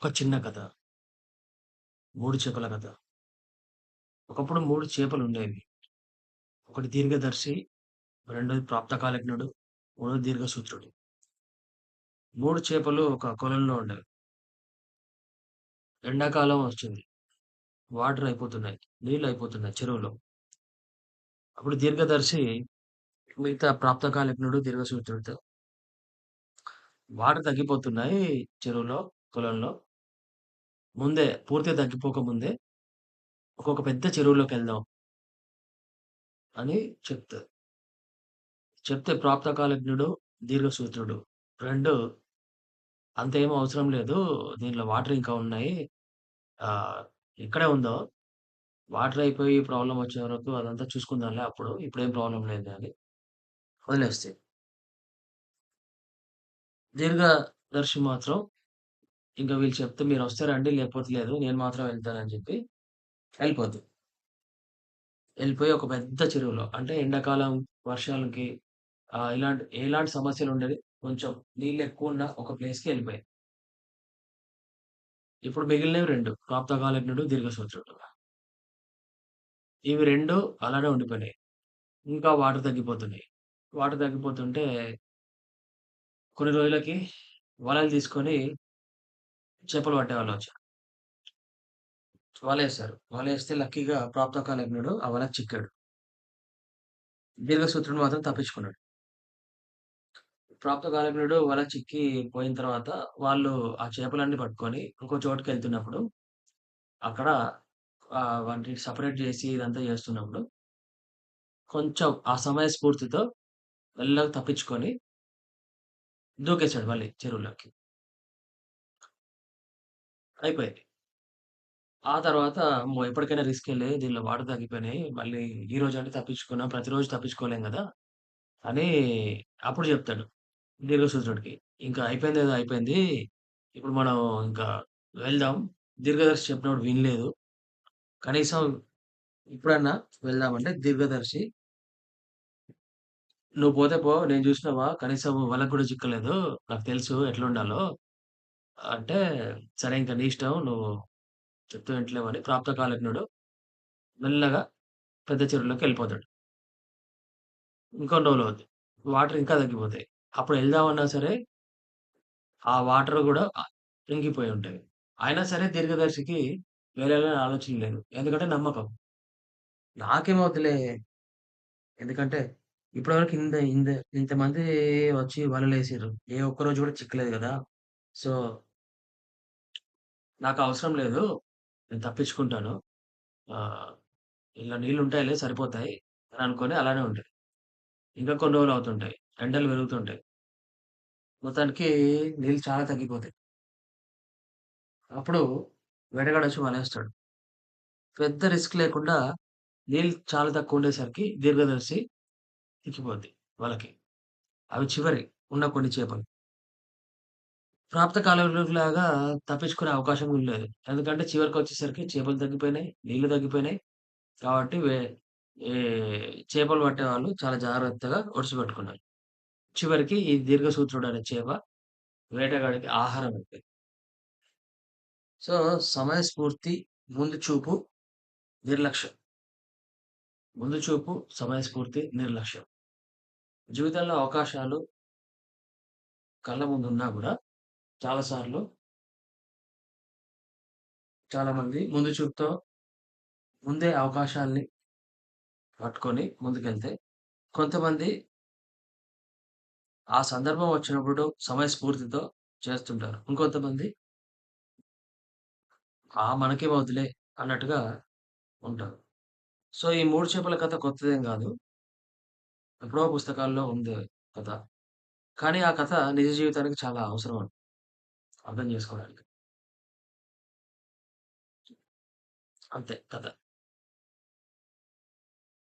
ఒక చిన్న కథ. 3 చేపల కథ. ఒకప్పుడు 3 చేపలుండేవి. ఒకటి దీర్ఘదర్శి, రెండోది ప్రాప్తకాలజ్ఞుడు, మూడోది దీర్ఘసూత్రుడు. 3 చేపలు ఒక కొలంలో ఉండేవి. ఎండాకాలం వచ్చింది. వాటర్ అయిపోతున్నాయి. నీళ్లు అయిపోతున్నాయి చెరువులో. అప్పుడు దీర్ఘదర్శి మిగతా ప్రాప్తకాలజ్ఞుడు, దీర్ఘసూత్రుడితో వాటర్ తగ్గిపోతున్నాయి చెరువులో, కొలంలో. ముందే పూర్తిగా తగ్గిపోక ముందే ఒకొక్క పెద్ద చెరువులోకెళ్దాం అని చెప్తది. చెప్తే ప్రాప్తకాలజ్ఞుడు, దీర్ఘసూత్రుడు 2 అంతేం అవసరం లేదు. దీంట్లో వాటర్ ఇంకా ఉన్నాయి. ఆహ్, ఇక్కడే ఉందాం. వాటర్ అయిపోయి ప్రాబ్లమ్ వచ్చే వరకు అదంతా చూసుకుందాంలే అప్పుడు. ఇప్పుడేం ప్రాబ్లమ్ లేదులే అని వదిలేస్తాయి. దీర్ఘదర్శి మాత్రం ఇంక వీళ్ళు చెప్తే మీరొస్తే రండి లేకపోతే లేదు. నేను మాత్రం వెళ్తానని చెప్పి ఎళ్ళిపోద్ది. ఎళ్ళిపోయి ఒక పెద్ద చెరువులో అంటే ఎండాకాలం, వర్షాలకి ఎలాంటి సమస్యలుండేది. కొంచెం నీళ్ళెక్కువున్న ఒక ప్లేస్‌కి ఎళ్ళిపోయాయి. ఇప్పుడు మిగిలినవి 2 ప్రాప్తకాలజ్ఞుడు, దీర్ఘసూత్రుడు. ఇవి 2 అలానే ఉండిపోయినాయి. ఇంకా వాటర్ తగ్గిపోతున్నాయి. వాటర్ తగ్గిపోతుంటే కొన్ని రోజులకి వలలు తీసుకొని చేపలు పట్టేవాళ్ళొచ్చారు. వలేశారు. వలేస్తే లక్కీగా ప్రాప్తకాలజ్ఞుడు ఆ వలకు చిక్కాడు. దీర్ఘసూత్రుడు మాత్రం తప్పించుకున్నాడు. ప్రాప్తకాలజ్ఞుడు వల చిక్కి పోయిన తర్వాత వాళ్ళు ఆ చేపలన్నీ పట్టుకొని ఇంకో చోటుకెళ్తున్నప్పుడు అక్కడ వాటిని సెపరేట్ చేసి ఇదంతా చేస్తున్నప్పుడు కొంచెం ఆ సమయస్ఫూర్తితో మెల్లగా తప్పించుకొని దూకేసాడు మళ్ళీ చెరువులోకి. అయిపోయింది. ఆ తర్వాత అమ్మో! ఎప్పటికైనా రిస్కేలే దీనిలో వాటర్ తగ్గిపోయినాయి. మళ్ళీ ఈరోజంటే తప్పించుకున్నాం. ప్రతిరోజు తప్పించుకోలేం గదా! అని అప్పుడు జెప్తాడు దీర్ఘసూత్రుడికి. ఇంకా అయిపోయిందేదో అయిపోయింది. ఇప్పుడు మనం ఇంకా వెళ్దాం. దీర్ఘదర్శి చెప్పినప్పుడు వినలేదు. కనీసం ఇప్పుడన్నా వెళ్దామంటే దీర్ఘదర్శి "నువ్వు పోతే పో. నేను జూసినావా కనీసం వలకు గూడా చిక్కలేదు. నాకు తెలుసు ఎట్లుండాలో" అంటే, "సరే ఇంక నీ ఇష్టం. నువ్వు చెప్తే వింటలేవని" ప్రాప్తకాలజ్ఞుడు మెల్లగా పెద్ద చెరువులోకెళ్ళిపోతాడు. ఇంకొన్ని రోజులవుద్ది. వాటర్ ఇంకా తగ్గిపోతాయి. అప్పుడు ఎళ్దామన్నా సరే, ఆ వాటర్ గూడా ఇంకిపోయి ఉంటాయి. అయినా సరే దీర్ఘదర్శికి వేరే ఆలోచన లేదు. ఎందుకంటే నమ్మకం. నాకేమవుద్దిలే. ఎందుకంటే ఇప్పటివరకు ఇంతమంది వచ్చి వలలేసిర్రు. ఏ ఒక్కరోజు గూడా చిక్కలేదు గదా! సో, నాకవసరం లేదు. నేను తప్పించుకుంటాను. ఆహ్, ఇలా నీళ్లుంటాయిలే సరిపోతాయి అని అనుకోని అలానే ఉంటది. ఇంకా కొన్ని రోజులవుతుంటాయి. ఎండలు పెరుగుతుంటాయి. మొత్తానికి నీళ్ళు చాలా తగ్గిపోతాయి. అప్పుడు వేటగాడొచ్చి వలేస్తాడు. పెద్ద రిస్క్ లేకుండా నీళ్ళు చాలా తక్కువుండేసరికి దీర్ఘదర్శి ఎక్కిపోద్ది వలకి. అవి చివరి ఉన్న కొన్ని చేపలు. ప్రాప్త కాలంలోలాగా తప్పించుకునే అవకాశం కూడా లేదు. ఎందుకంటే చివరికొచ్చేసరికి చేపలు తగ్గిపోయినాయి, నీళ్లు తగ్గిపోయినాయి. కాబట్టి ఈ చేపలు పట్టేవాళ్ళు చాలా జాగ్రత్తగా ఒడిసిపెట్టుకున్నారు. చివరికి ఈ దీర్ఘసూత్రుడు అనే చేప వేటగాడికి ఆహారం అయిపోయింది. సో, సమయస్ఫూర్తి, ముందు చూపు, నిర్లక్ష్యం. ముందు చూపు, సమయస్ఫూర్తి, నిర్లక్ష్యం. జీవితంలో అవకాశాలు కళ్ళ ముందున్నా గూడా చాలా సార్లు చాలామంది ముందు చూపుతో ముందే అవకాశాల్ని పట్టుకొని ముందుకెళ్తే, కొంతమంది ఆ సందర్భం వచ్చినప్పుడు సమయస్ఫూర్తితో చేస్తుంటారు. ఇంకొంతమంది మనకేమవుద్దిలే అన్నట్టుగా ఉంటారు. సో, ఈ 3 చేపల కథ కొత్తదేం గాదు. ఎప్పుడో పుస్తకాల్లో ఉంది కథ. కానీ ఆ కథ నిజ జీవితానికి చాలా అవసరం అర్థం జేసుకోవడానికి. అంతే కథ.